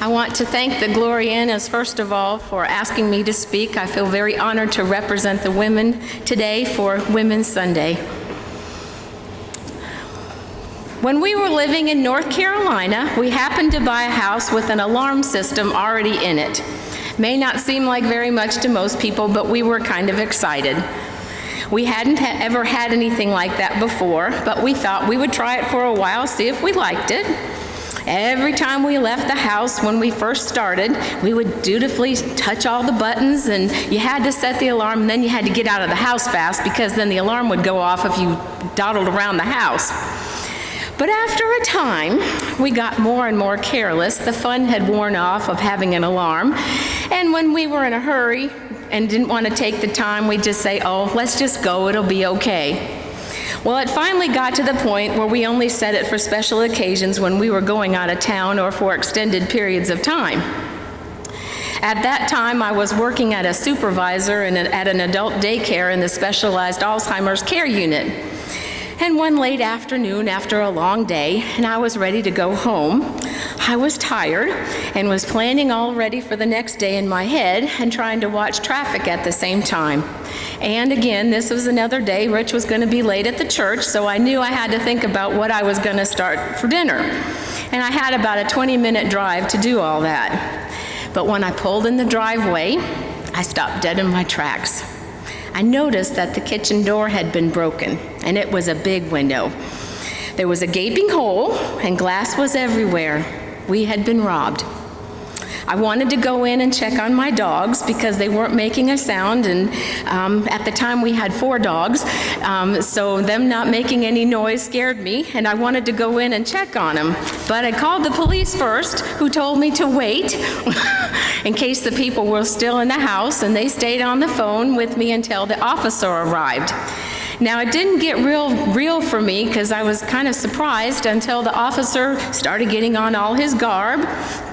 I want to thank the Glorianas, first of all, for asking me to speak. I feel very honored to represent the women today for Women's Sunday. When we were living in North Carolina, we happened to buy a house with an alarm system already in it. May not seem like very much to most people, but we were kind of excited. We hadn't ever had anything like that before, but we thought we would try it for a while, see if we liked it. Every time we left the house when we first started, we would dutifully touch all the buttons, and you had to set the alarm, and then you had to get out of the house fast because then the alarm would go off if you dawdled around the house. But after a time, we got more and more careless. The fun had worn off of having an alarm, and when we were in a hurry and didn't want to take the time, we'd just say, oh, let's just go, it'll be okay. Well, it finally got to the point where we only set it for special occasions when we were going out of town or for extended periods of time. At that time, I was working as a supervisor at an adult daycare in the specialized Alzheimer's care unit. And one late afternoon, after a long day, and I was ready to go home, I was tired and was planning already for the next day in my head and trying to watch traffic at the same time. And again, this was another day. Rich was going to be late at the church, so I knew I had to think about what I was going to start for dinner. And I had about a 20-minute drive to do all that. But when I pulled in the driveway, I stopped dead in my tracks. I noticed that the kitchen door had been broken, and it was a big window. There was a gaping hole, and glass was everywhere. We had been robbed. I wanted to go in and check on my dogs because they weren't making a sound, and at the time we had 4 dogs, so them not making any noise scared me, and I wanted to go in and check on them. But I called the police first, who told me to wait in case the people were still in the house, and they stayed on the phone with me until the officer arrived. Now, it didn't get real for me because I was kind of surprised until the officer started getting on all his garb,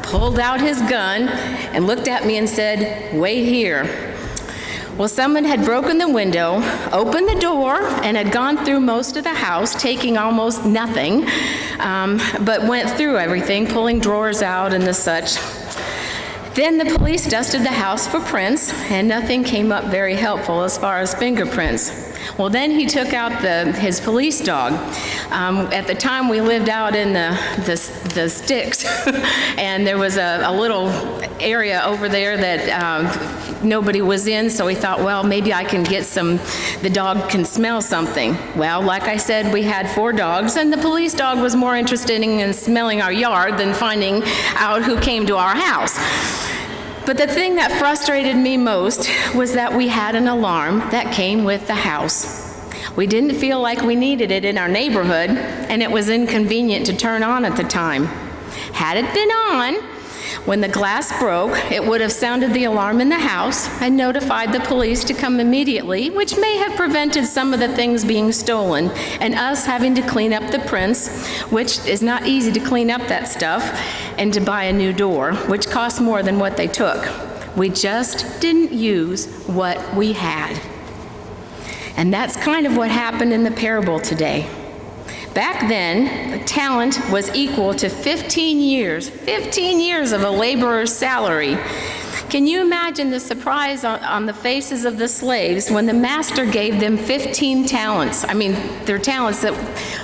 pulled out his gun, and looked at me and said, "Wait here." Well, someone had broken the window, opened the door, and had gone through most of the house, taking almost nothing, but went through everything, pulling drawers out and the such. Then the police dusted the house for prints, and nothing came up very helpful as far as fingerprints. Well, then he took out his police dog. At the time, we lived out in the sticks, and there was a little area over there that nobody was in, so we thought, well, maybe I can get the dog can smell something. Well, like I said, we had 4 dogs, and the police dog was more interested in smelling our yard than finding out who came to our house. But the thing that frustrated me most was that we had an alarm that came with the house. We didn't feel like we needed it in our neighborhood, and it was inconvenient to turn on at the time. Had it been on, when the glass broke, it would have sounded the alarm in the house and notified the police to come immediately, which may have prevented some of the things being stolen and us having to clean up the prints, which is not easy to clean up that stuff, and to buy a new door, which cost more than what they took. We just didn't use what we had. And that's kind of what happened in the parable today. Back then, talent was equal to 15 years of a laborer's salary. Can you imagine the surprise on the faces of the slaves when the master gave them 15 talents? I mean, their talents that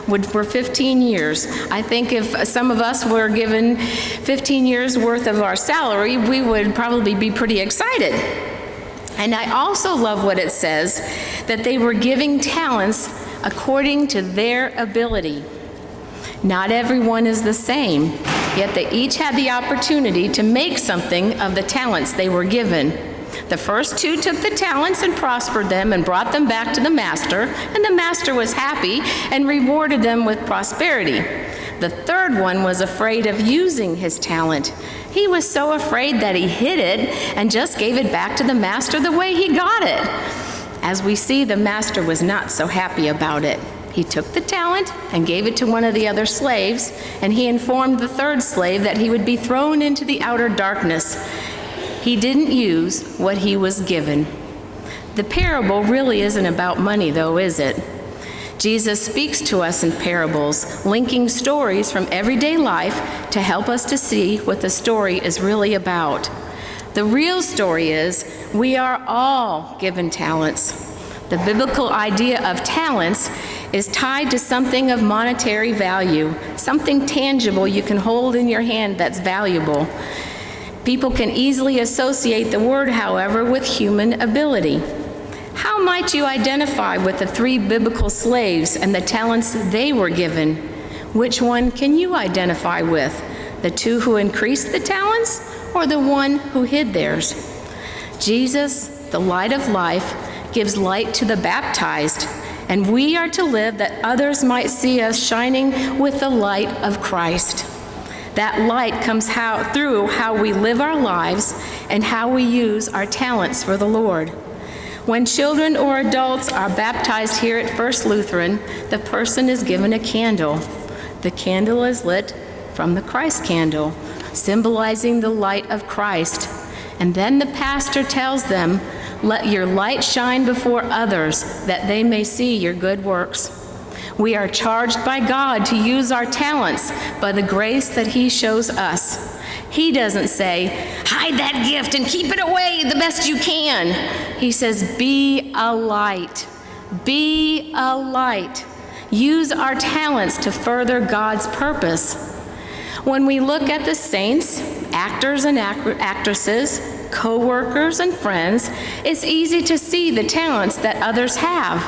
were 15 years. I think if some of us were given 15 years worth of our salary, we would probably be pretty excited. And I also love what it says, that they were giving talents according to their ability. Not everyone is the same, yet they each had the opportunity to make something of the talents they were given. The first 2 took the talents and prospered them and brought them back to the master, and the master was happy and rewarded them with prosperity. The third one was afraid of using his talent. He was so afraid that he hid it and just gave it back to the master the way he got it. As we see, the master was not so happy about it. He took the talent and gave it to one of the other slaves, and he informed the third slave that he would be thrown into the outer darkness. He didn't use what he was given. The parable really isn't about money, though, is it? Jesus speaks to us in parables, linking stories from everyday life to help us to see what the story is really about. The real story is we are all given talents. The biblical idea of talents is tied to something of monetary value, something tangible you can hold in your hand that's valuable. People can easily associate the word, however, with human ability. How might you identify with the 3 biblical slaves and the talents they were given? Which one can you identify with? The 2 who increased the talents, or the one who hid theirs? Jesus, the light of life, gives light to the baptized, and we are to live that others might see us shining with the light of Christ. That light comes through how we live our lives and how we use our talents for the Lord. When children or adults are baptized here at First Lutheran, the person is given a candle. The candle is lit from the Christ candle, symbolizing the light of Christ. And then the pastor tells them, "Let your light shine before others, that they may see your good works." We are charged by God to use our talents by the grace that He shows us. He doesn't say, "Hide that gift and keep it away the best you can." He says, "Be a light. Be a light." Use our talents to further God's purpose. When we look at the saints, actors and actresses, co-workers and friends, it's easy to see the talents that others have.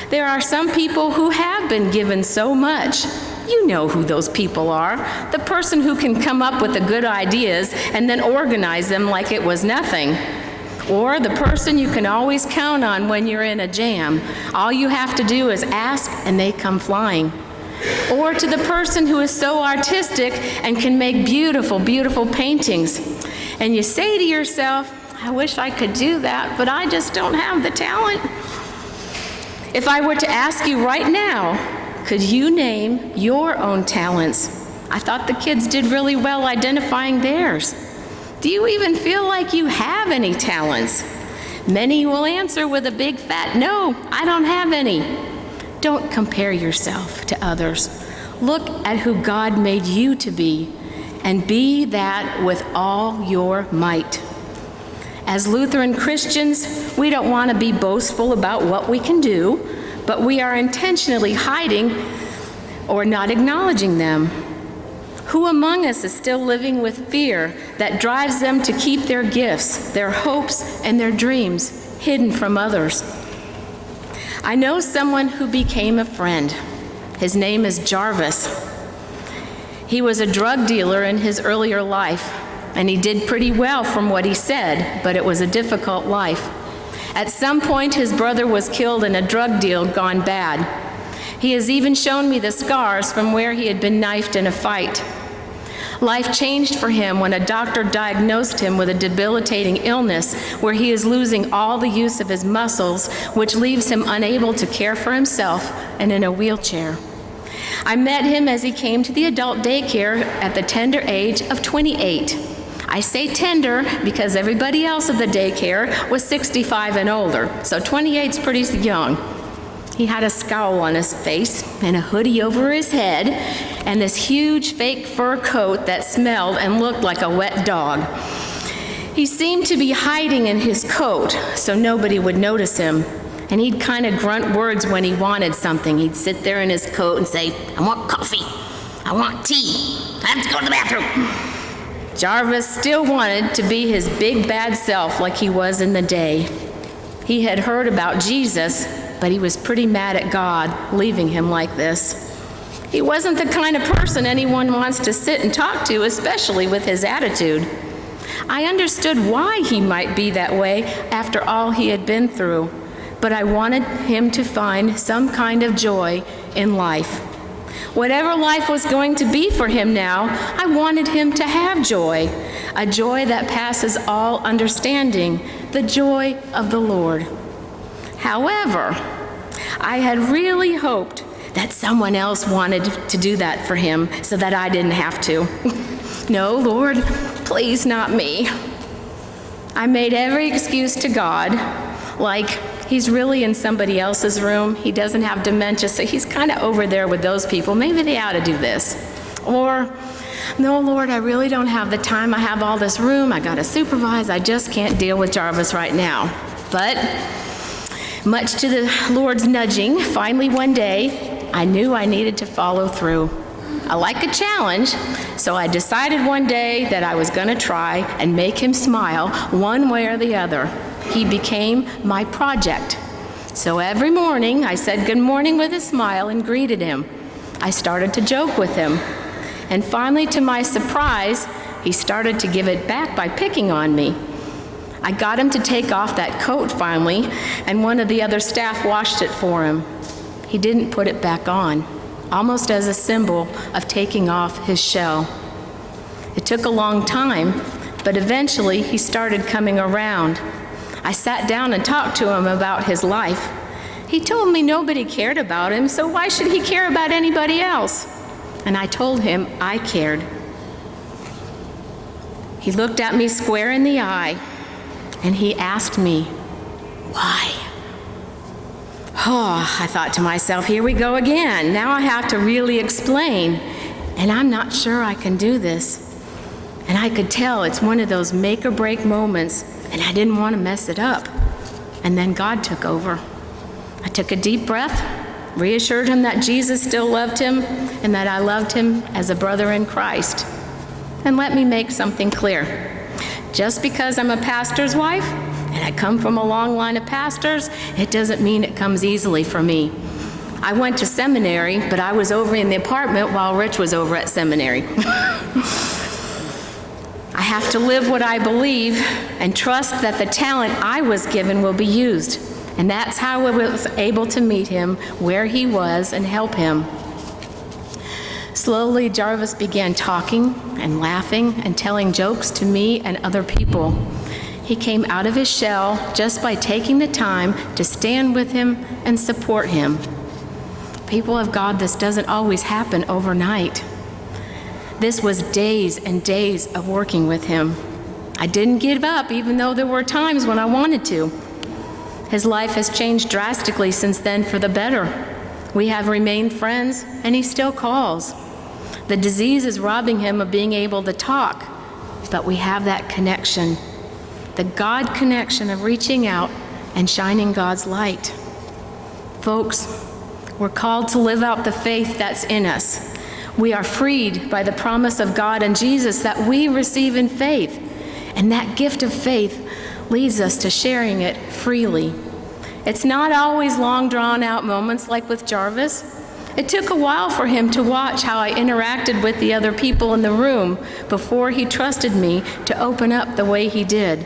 There are some people who have been given so much. You know who those people are. The person who can come up with the good ideas and then organize them like it was nothing. Or the person you can always count on when you're in a jam. All you have to do is ask and they come flying. Or to the person who is so artistic and can make beautiful, beautiful paintings. And you say to yourself, "I wish I could do that, but I just don't have the talent." If I were to ask you right now, could you name your own talents? I thought the kids did really well identifying theirs. Do you even feel like you have any talents? Many will answer with a big fat no, I don't have any. Don't compare yourself to others. Look at who God made you to be, and be that with all your might. As Lutheran Christians, we don't want to be boastful about what we can do, but we are intentionally hiding or not acknowledging them. Who among us is still living with fear that drives them to keep their gifts, their hopes, and their dreams hidden from others? I know someone who became a friend. His name is Jarvis. He was a drug dealer in his earlier life, and he did pretty well from what he said, but it was a difficult life. At some point, his brother was killed in a drug deal gone bad. He has even shown me the scars from where he had been knifed in a fight. Life changed for him when a doctor diagnosed him with a debilitating illness where he is losing all the use of his muscles, which leaves him unable to care for himself and in a wheelchair. I met him as he came to the adult daycare at the tender age of 28. I say tender because everybody else at the daycare was 65 and older, so 28's pretty young. He had a scowl on his face and a hoodie over his head and this huge fake fur coat that smelled and looked like a wet dog. He seemed to be hiding in his coat so nobody would notice him, and he'd kind of grunt words when he wanted something. He'd sit there in his coat and say, "I want coffee, I want tea, I have to go to the bathroom." Jarvis still wanted to be his big bad self like he was in the day. He had heard about Jesus, but he was pretty mad at God leaving him like this. He wasn't the kind of person anyone wants to sit and talk to, especially with his attitude. I understood why he might be that way after all he had been through, but I wanted him to find some kind of joy in life. Whatever life was going to be for him now, I wanted him to have joy, a joy that passes all understanding, the joy of the Lord. However, I had really hoped that someone else wanted to do that for him so that I didn't have to. No, Lord, please not me. I made every excuse to God, like, He's really in somebody else's room. He doesn't have dementia, so he's kind of over there with those people. Maybe they ought to do this. Or, no, Lord, I really don't have the time. I have all this room. I got to supervise. I just can't deal with Jarvis right now. But much to the Lord's nudging, finally one day, I knew I needed to follow through. I like a challenge, so I decided one day that I was going to try and make him smile one way or the other. He became my project. So every morning, I said good morning with a smile and greeted him. I started to joke with him. And finally, to my surprise, he started to give it back by picking on me. I got him to take off that coat finally, and one of the other staff washed it for him. He didn't put it back on, almost as a symbol of taking off his shell. It took a long time, but eventually he started coming around. I sat down and talked to him about his life. He told me nobody cared about him, so why should he care about anybody else? And I told him I cared. He looked at me square in the eye, and he asked me, why? Oh, I thought to myself, here we go again. Now I have to really explain, and I'm not sure I can do this. And I could tell it's one of those make or break moments, and I didn't want to mess it up. And then God took over. I took a deep breath, reassured him that Jesus still loved him, and that I loved him as a brother in Christ. And let me make something clear. Just because I'm a pastor's wife, and I come from a long line of pastors, it doesn't mean it comes easily for me. I went to seminary, but I was over in the apartment while Rich was over at seminary. I have to live what I believe and trust that the talent I was given will be used. And that's how I was able to meet him where he was and help him. Slowly, Jarvis began talking and laughing and telling jokes to me and other people. He came out of his shell just by taking the time to stand with him and support him. People of God, this doesn't always happen overnight. This was days and days of working with him. I didn't give up, even though there were times when I wanted to. His life has changed drastically since then for the better. We have remained friends, and he still calls. The disease is robbing him of being able to talk, but we have that connection, the God connection of reaching out and shining God's light. Folks, we're called to live out the faith that's in us. We are freed by the promise of God and Jesus that we receive in faith, and that gift of faith leads us to sharing it freely. It's not always long, drawn-out moments like with Jarvis. It took a while for him to watch how I interacted with the other people in the room before he trusted me to open up the way he did.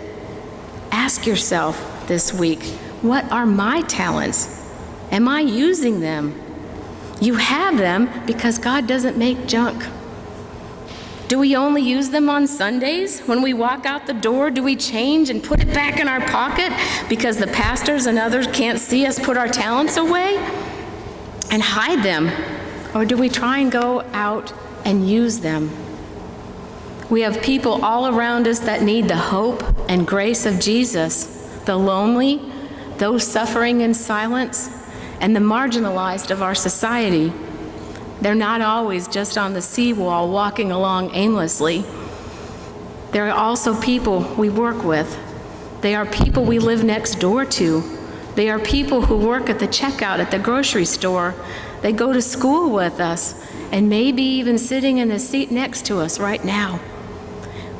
Ask yourself this week, what are my talents? Am I using them? You have them because God doesn't make junk. Do we only use them on Sundays? When we walk out the door, do we change and put it back in our pocket because the pastors and others can't see us put our talents away and hide them? Or do we try and go out and use them? We have people all around us that need the hope and grace of Jesus, the lonely, those suffering in silence, and the marginalized of our society. They're not always just on the seawall walking along aimlessly. There are also people we work with. They are people we live next door to. They are people who work at the checkout at the grocery store. They go to school with us, and maybe even sitting in the seat next to us right now.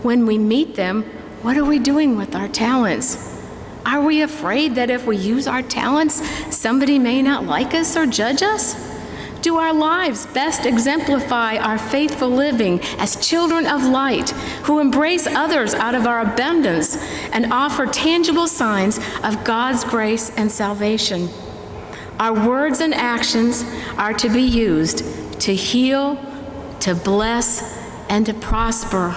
When we meet them, what are we doing with our talents? Are we afraid that if we use our talents, somebody may not like us or judge us? Do our lives best exemplify our faithful living as children of light who embrace others out of our abundance and offer tangible signs of God's grace and salvation? Our words and actions are to be used to heal, to bless, and to prosper.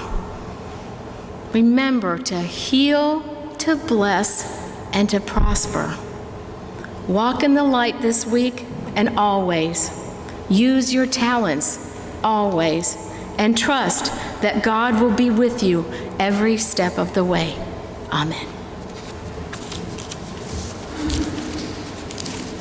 Remember to heal, to bless, and to prosper. Walk in the light this week and always. Use your talents always, and trust that God will be with you every step of the way. Amen.